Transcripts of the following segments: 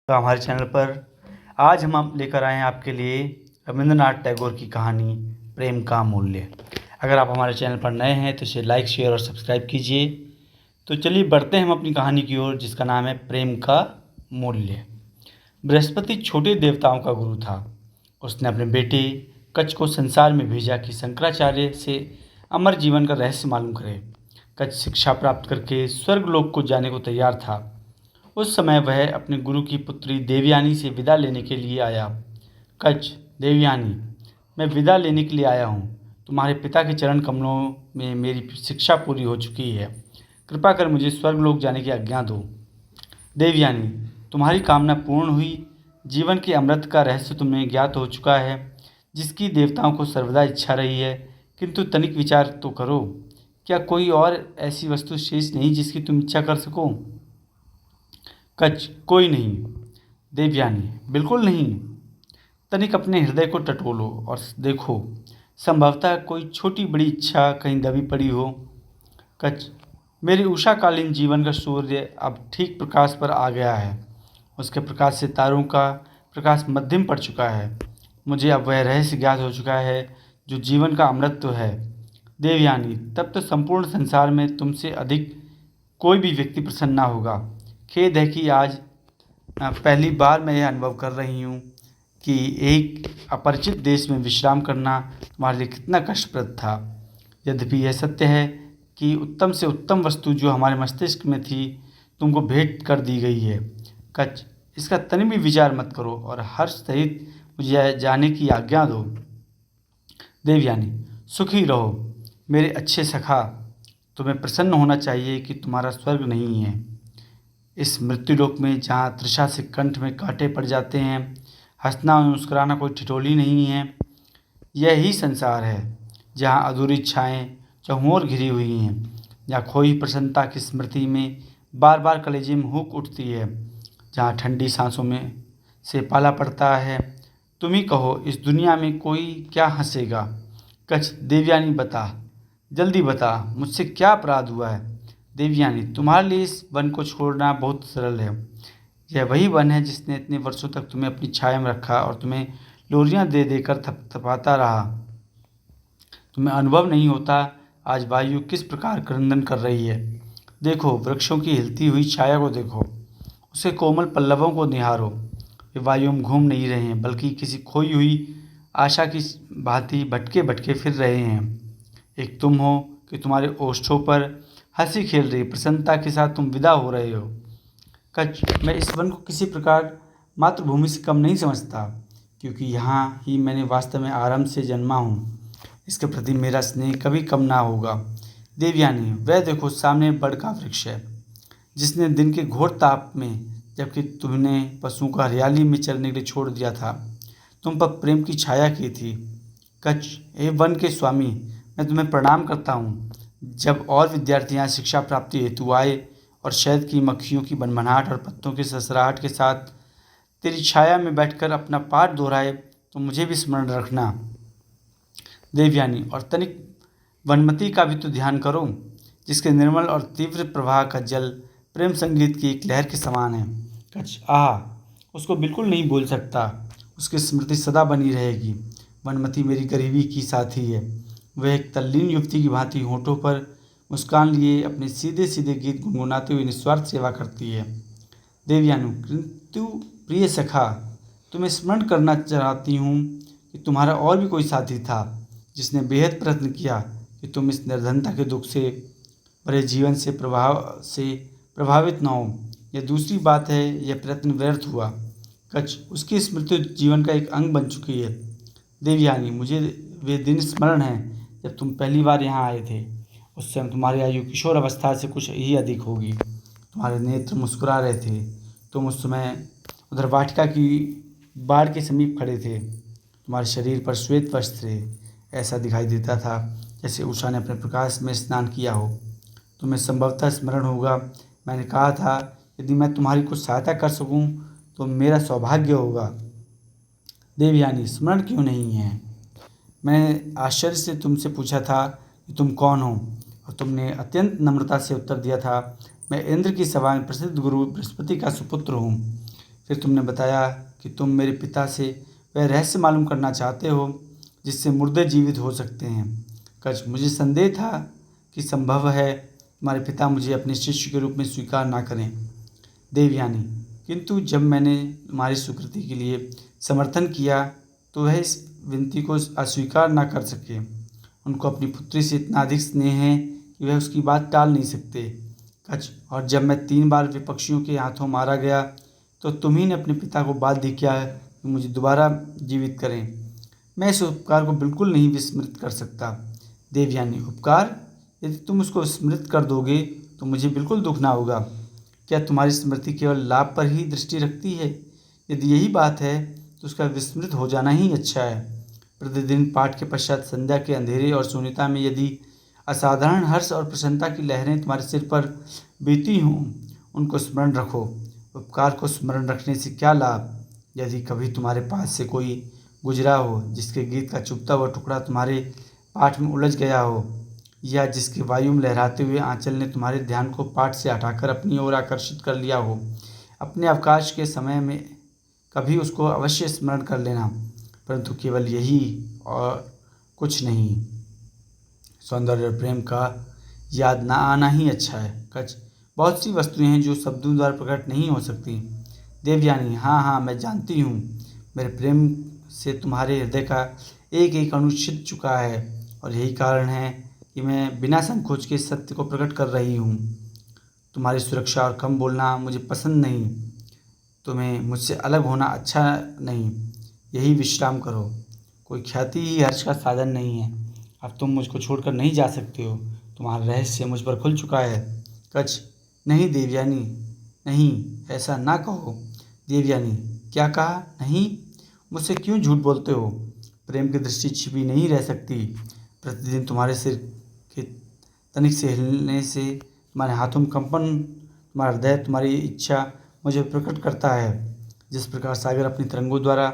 तो हमारे चैनल पर आज हम लेकर आए हैं आपके लिए रविंद्रनाथ टैगोर की कहानी प्रेम का मूल्य। अगर आप हमारे चैनल पर नए हैं तो इसे लाइक, शेयर और सब्सक्राइब कीजिए। तो चलिए बढ़ते हैं हम अपनी कहानी की ओर, जिसका नाम है प्रेम का मूल्य। बृहस्पति छोटे देवताओं का गुरु था। उसने अपने बेटे कच्छ को संसार में भेजा कि शंकराचार्य से अमर जीवन का रहस्य मालूम करे। कच्छ शिक्षा प्राप्त करके स्वर्गलोक को जाने को तैयार था। उस समय वह अपने गुरु की पुत्री देवयानी से विदा लेने के लिए आया। कच्छ, देवयानी, मैं विदा लेने के लिए आया हूँ। तुम्हारे पिता के चरण कमलों में मेरी शिक्षा पूरी हो चुकी है। कृपा कर मुझे स्वर्गलोक जाने की आज्ञा दो। देवयानी, तुम्हारी कामना पूर्ण हुई। जीवन के अमृत का रहस्य तुम्हें ज्ञात हो चुका है, जिसकी देवताओं को सर्वदा इच्छा रही है। किंतु तनिक विचार तो करो, क्या कोई और ऐसी वस्तु शेष नहीं जिसकी तुम इच्छा कर सको? कच्छ, कोई नहीं। देवयानी, बिल्कुल नहीं। तनिक अपने हृदय को टटोलो और देखो, संभवतः कोई छोटी बड़ी इच्छा कहीं दबी पड़ी हो। कच्छ, मेरे उषाकालीन जीवन का सूर्य अब ठीक प्रकाश पर आ गया है। उसके प्रकाश से तारों का प्रकाश मध्यम पड़ चुका है। मुझे अब वह रहस्य ज्ञात हो चुका है जो जीवन का अमृत है। देवयानी, तब तो संपूर्ण संसार में तुमसे अधिक कोई भी व्यक्ति प्रसन्न ना होगा। खेद है कि आज पहली बार मैं यह अनुभव कर रही हूँ कि एक अपरिचित देश में विश्राम करना तुम्हारे लिए कितना कष्टप्रद था। यद्यपि यह सत्य है कि उत्तम से उत्तम वस्तु जो हमारे मस्तिष्क में थी तुमको भेंट कर दी गई है। कच्छ, इसका तनि भी विचार मत करो और हर्ष सहित मुझे जाने की आज्ञा दो। देवयानी, सुखी रहो मेरे अच्छे सखा। तुम्हें प्रसन्न होना चाहिए कि तुम्हारा स्वर्ग नहीं है। इस मृत्युलोक में जहाँ तृषा से कंठ में कांटे पड़ जाते हैं, हंसना और मुस्कुराना कोई ठिठोली नहीं है। यही संसार है जहाँ अधूरी इच्छाएँ चहुओर घिरी हुई हैं, जहाँ खोई प्रसन्नता की स्मृति में बार बार कलेजे में हुक उठती है, जहाँ ठंडी सांसों में से पाला पड़ता है। तुम ही कहो, इस दुनिया में कोई क्या हंसेगा? कच्छ, देवयानी बता, जल्दी बता, मुझसे क्या अपराध हुआ है? देवयानी, तुम्हारे लिए इस वन को छोड़ना बहुत सरल है। यह वही वन है जिसने इतने वर्षों तक तुम्हें अपनी छाया में रखा और तुम्हें लोरियां दे देकर थपथपाता रहा। तुम्हें अनुभव नहीं होता आज वायु किस प्रकार क्रंदन कर रही है। देखो, वृक्षों की हिलती हुई छाया को देखो, उसके कोमल पल्लवों को निहारो। वे वायु में घूम नहीं रहे हैं, बल्कि किसी खोई हुई आशा की भांति भटके भटके फिर रहे हैं। एक तुम हो कि तुम्हारे ओष्ठों पर हंसी खेल रही प्रसन्नता के साथ तुम विदा हो रहे हो। कच्छ, मैं इस वन को किसी प्रकार मातृभूमि से कम नहीं समझता, क्योंकि यहाँ ही मैंने वास्तव में आरंभ से जन्मा हूँ। इसके प्रति मेरा स्नेह कभी कम ना होगा। देवयानी, वह देखो सामने बड़ का वृक्ष है, जिसने दिन के घोर ताप में, जबकि तुमने पशुओं को हरियाली में चरने के लिए छोड़ दिया था, तुम पर प्रेम की छाया की थी। कच्छ, हे वन के स्वामी, मैं तुम्हें प्रणाम करता हूँ। जब और विद्यार्थी यहाँ शिक्षा प्राप्ति हेतु आए और शहद की मक्खियों की बनबनाहट और पत्तों की ससराहट के साथ तेरी छाया में बैठकर अपना पाठ दोहराए, तो मुझे भी स्मरण रखना। देवयानी, और तनिक वनमती का भी तो ध्यान करो, जिसके निर्मल और तीव्र प्रवाह का जल प्रेम संगीत की एक लहर के समान है। कच्छ, आह, उसको बिल्कुल नहीं भूल सकता। उसकी स्मृति सदा बनी रहेगी। वनमती मेरी गरीबी की साथी है। वह एक तल्लीन युवती की भांति होठों पर मुस्कान लिए अपने सीधे सीधे गीत गुनगुनाते हुए निस्वार्थ सेवा करती है। देवयानी, किंतु प्रिय सखा, तुम्हें स्मरण करना चाहती हूँ कि तुम्हारा और भी कोई साथी था, जिसने बेहद प्रयत्न किया कि तुम इस निर्धनता के दुख से भरे जीवन से प्रभावित न हो। यह दूसरी बात है, यह प्रयत्न व्यर्थ हुआ। कच्छ, उसकी स्मृति जीवन का एक अंग बन चुकी है। देवयानी, मुझे वे दिन स्मरण हैं जब तुम पहली बार यहाँ आए थे। उस समय तुम्हारी आयु किशोर अवस्था से कुछ ही अधिक होगी। तुम्हारे नेत्र मुस्कुरा रहे थे। तुम उस समय उधर वाटिका की बाड़ के समीप खड़े थे। तुम्हारे शरीर पर श्वेत वस्त्र थे। ऐसा दिखाई देता था जैसे उषा ने अपने प्रकाश में स्नान किया हो। तुम्हें संभवतः स्मरण होगा, मैंने कहा था यदि मैं तुम्हारी कुछ सहायता कर सकूं तो मेरा सौभाग्य होगा। देवयानी, स्मरण क्यों नहीं है? मैंने आश्चर्य से तुमसे पूछा था कि तुम कौन हो, और तुमने अत्यंत नम्रता से उत्तर दिया था, मैं इंद्र की सभा में प्रसिद्ध गुरु बृहस्पति का सुपुत्र हूँ। फिर तुमने बताया कि तुम मेरे पिता से वह रहस्य मालूम करना चाहते हो जिससे मुर्दे जीवित हो सकते हैं। कच, मुझे संदेह था कि संभव है तुम्हारे पिता मुझे अपने शिष्य के रूप में स्वीकार ना करें। देवयानी, किंतु जब मैंने तुम्हारी स्वीकृति के लिए समर्थन किया तो वह इस विनती को अस्वीकार ना कर सके। उनको अपनी पुत्री से इतना अधिक स्नेह है कि वह उसकी बात टाल नहीं सकते। कच, और जब मैं 3 बार विपक्षियों के हाथों मारा गया तो तुम ही ने अपने पिता को बाध्य किया कि मुझे दोबारा जीवित करें। मैं इस उपकार को बिल्कुल नहीं विस्मृत कर सकता। देवयानी, उपकार? यदि तुम उसको विस्मृत कर दोगे तो मुझे बिल्कुल दुख ना होगा। क्या तुम्हारी स्मृति केवल लाभ पर ही दृष्टि रखती है? यदि यही बात है तो उसका विस्मृत हो जाना ही अच्छा है। प्रतिदिन पाठ के पश्चात संध्या के अंधेरे और शून्यता में यदि असाधारण हर्ष और प्रसन्नता की लहरें तुम्हारे सिर पर बीती हों, उनको स्मरण रखो। उपकार को स्मरण रखने से क्या लाभ? यदि कभी तुम्हारे पास से कोई गुजरा हो जिसके गीत का चुभता हुआ टुकड़ा तुम्हारे पाठ में उलझ गया हो, या जिसके वायु में लहराते हुए आंचल ने तुम्हारे ध्यान को पाठ से हटाकर अपनी ओर आकर्षित कर लिया हो, अपने अवकाश के समय में कभी उसको अवश्य स्मरण कर लेना, परंतु केवल यही और कुछ नहीं। सौंदर्य और प्रेम का याद ना आना ही अच्छा है। कच, बहुत सी वस्तुएं हैं जो शब्दों द्वारा प्रकट नहीं हो सकती। देवयानी, हाँ हाँ, मैं जानती हूँ। मेरे प्रेम से तुम्हारे हृदय का एक एक अणु छिद चुका है और यही कारण है कि मैं बिना संकोच के सत्य को प्रकट कर रही हूँ। तुम्हारी सुरक्षा और कम बोलना मुझे पसंद नहीं। तुम्हें मुझसे अलग होना अच्छा नहीं। यही विश्राम करो। कोई ख्याति ही हर्ष का साधन नहीं है। अब तुम मुझको छोड़कर नहीं जा सकते हो। तुम्हारा रहस्य मुझ पर खुल चुका है। कच, नहीं देवयानी, नहीं, ऐसा ना कहो। देवयानी, क्या कहा? नहीं? मुझसे क्यों झूठ बोलते हो? प्रेम की दृष्टि छिपी नहीं रह सकती। प्रतिदिन तुम्हारे सिर के तनिक से हिलने से तुम्हारे हाथों में कंपन, तुम्हारा हृदय, तुम्हारी इच्छा मुझे प्रकट करता है। जिस प्रकार सागर अपनी तरंगों द्वारा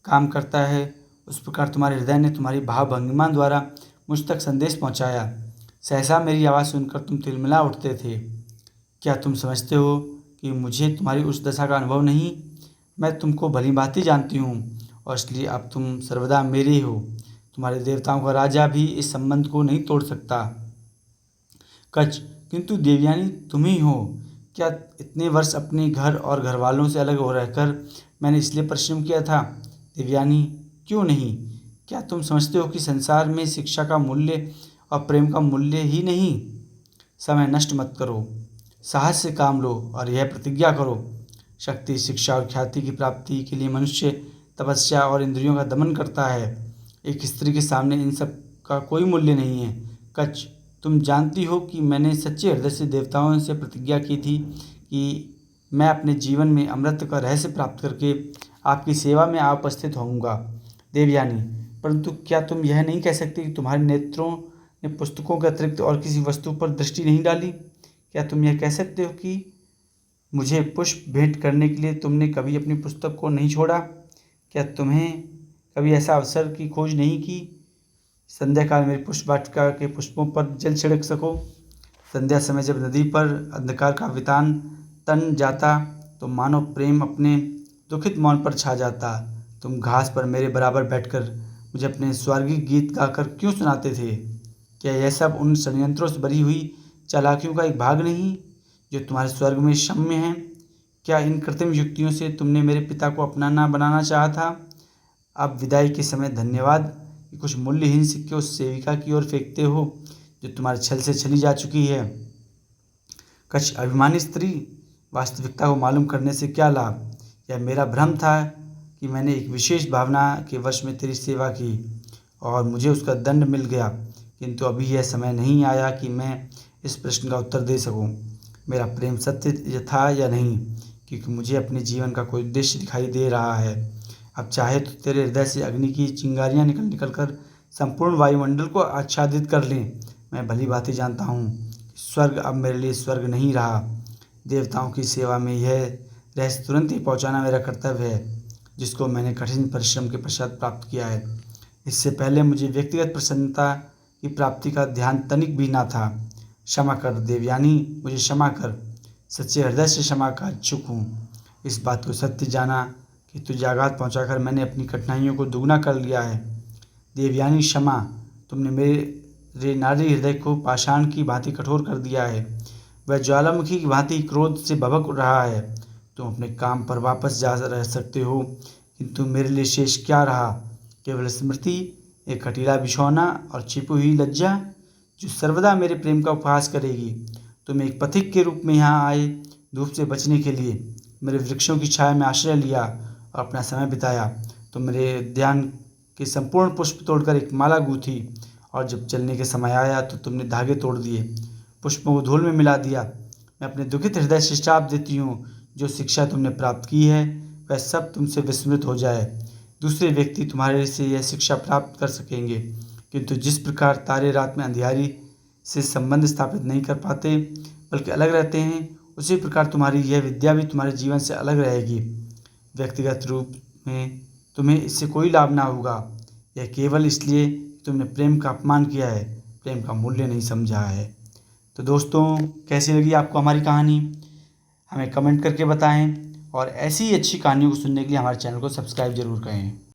काम करता है, उस प्रकार तुम्हारे हृदय ने तुम्हारी भाव भंगिमा द्वारा मुझ तक संदेश पहुंचाया। सहसा मेरी आवाज़ सुनकर तुम तिलमिला उठते थे। क्या तुम समझते हो कि मुझे तुम्हारी उस दशा का अनुभव नहीं? मैं तुमको भली भांति जानती हूँ और इसलिए अब तुम सर्वदा मेरे हो। तुम्हारे देवताओं का राजा भी इस संबंध को नहीं तोड़ सकता। कच, किंतु देवयानी, तुम ही हो। क्या इतने वर्ष अपने घर और घर वालों से अलग हो रहकर मैंने इसलिए परिश्रम किया था? देवयानी, क्यों नहीं? क्या तुम समझते हो कि संसार में शिक्षा का मूल्य और प्रेम का मूल्य ही नहीं? समय नष्ट मत करो, साहस से काम लो और यह प्रतिज्ञा करो। शक्ति, शिक्षा और ख्याति की प्राप्ति के लिए मनुष्य तपस्या और इंद्रियों का दमन करता है। एक स्त्री के सामने इन सब का कोई मूल्य नहीं है। कच, तुम जानती हो कि मैंने सच्चे हृदय से देवताओं से प्रतिज्ञा की थी कि मैं अपने जीवन में अमृत का रहस्य प्राप्त करके आपकी सेवा में आ उपस्थित होऊंगा। देवयानी, परंतु क्या तुम यह नहीं कह सकते कि तुम्हारे नेत्रों ने पुस्तकों के अतिरिक्त और किसी वस्तु पर दृष्टि नहीं डाली? क्या तुम यह कह सकते हो कि मुझे पुष्प भेंट करने के लिए तुमने कभी अपनी पुस्तक को नहीं छोड़ा? क्या तुम्हें कभी ऐसा अवसर की खोज नहीं की? संध्या काल मेरी पुष्प वाटिका के पुष्पों पर जल छिड़क सको। संध्या समय जब नदी पर अंधकार का वितान तन जाता तो मानो प्रेम अपने दुखित मौन पर छा जाता। तुम घास पर मेरे बराबर बैठकर मुझे अपने स्वर्गीय गीत गाकर क्यों सुनाते थे? क्या यह सब उन षड्यंत्रों से भरी हुई चालाकियों का एक भाग नहीं जो तुम्हारे स्वर्ग में क्षम्य हैं? क्या इन कृत्रिम युक्तियों से तुमने मेरे पिता को अपनाना बनाना चाहा था? अब विदाई के समय धन्यवाद कि कुछ मूल्यहीन सिक्के उस सेविका की ओर फेंकते हो जो तुम्हारे छल से चली जा चुकी है। कछ, अभिमानी स्त्री, वास्तविकता को मालूम करने से क्या लाभ? यह मेरा भ्रम था कि मैंने एक विशेष भावना के वश में तेरी सेवा की और मुझे उसका दंड मिल गया, किंतु अभी यह समय नहीं आया कि मैं इस प्रश्न का उत्तर दे सकूं। मेरा प्रेम सत्य था या नहीं, क्योंकि मुझे अपने जीवन का कोई उद्देश्य दिखाई दे रहा है। अब चाहे तो तेरे हृदय से अग्नि की चिंगारियां निकल निकल कर संपूर्ण वायुमंडल को आच्छादित कर लें। मैं भली भांति जानता हूँ कि स्वर्ग अब मेरे लिए स्वर्ग नहीं रहा। देवताओं की सेवा में यह रहस्य तुरंत ही पहुँचाना मेरा कर्तव्य है, जिसको मैंने कठिन परिश्रम के पश्चात प्राप्त किया है। इससे पहले मुझे व्यक्तिगत प्रसन्नता की प्राप्ति का ध्यान तनिक भी ना था। क्षमा कर देवयानी, मुझे क्षमा कर। सच्चे हृदय से क्षमा का इच्छुक हूँ। इस बात को सत्य जाना कि तुझे आघात पहुंचाकर मैंने अपनी कठिनाइयों को दुगना कर लिया है। देवयानी क्षमा, तुमने मेरे नारी हृदय को पाषाण की भांति कठोर कर दिया है। वह ज्वालामुखी की भांति क्रोध से भभक रहा है। तुम अपने काम पर वापस जा रह सकते हो, किंतु मेरे लिए शेष क्या रहा? केवल स्मृति, एक खटीला बिछौना और छिपी हुई लज्जा जो सर्वदा मेरे प्रेम का उपहास करेगी। तुम एक पथिक के रूप में यहाँ आए, धूप से बचने के लिए मेरे वृक्षों की छाया में आश्रय लिया और अपना समय बिताया। तुम मेरे उद्यान के संपूर्ण पुष्प तोड़कर एक माला गूंथी, और जब चलने के समय आया तो तुमने धागे तोड़ दिए, पुष्पों को धूल में मिला दिया। मैं अपने दुखित हृदय से श्राप देती हूँ, जो शिक्षा तुमने प्राप्त की है वह सब तुमसे विस्मृत हो जाए। दूसरे व्यक्ति तुम्हारे से यह शिक्षा प्राप्त कर सकेंगे, किंतु जिस प्रकार तारे रात में अंधियारी से संबंध स्थापित नहीं कर पाते बल्कि अलग रहते हैं, उसी प्रकार तुम्हारी यह विद्या भी तुम्हारे जीवन से अलग रहेगी। व्यक्तिगत रूप में तुम्हें इससे कोई लाभ ना होगा। यह केवल इसलिए कि तुमने प्रेम का अपमान किया है, प्रेम का मूल्य नहीं समझा है। तो दोस्तों, कैसी लगी आपको हमारी कहानी? हमें कमेंट करके बताएं, और ऐसी ही अच्छी कहानियों को सुनने के लिए हमारे चैनल को सब्सक्राइब जरूर करें।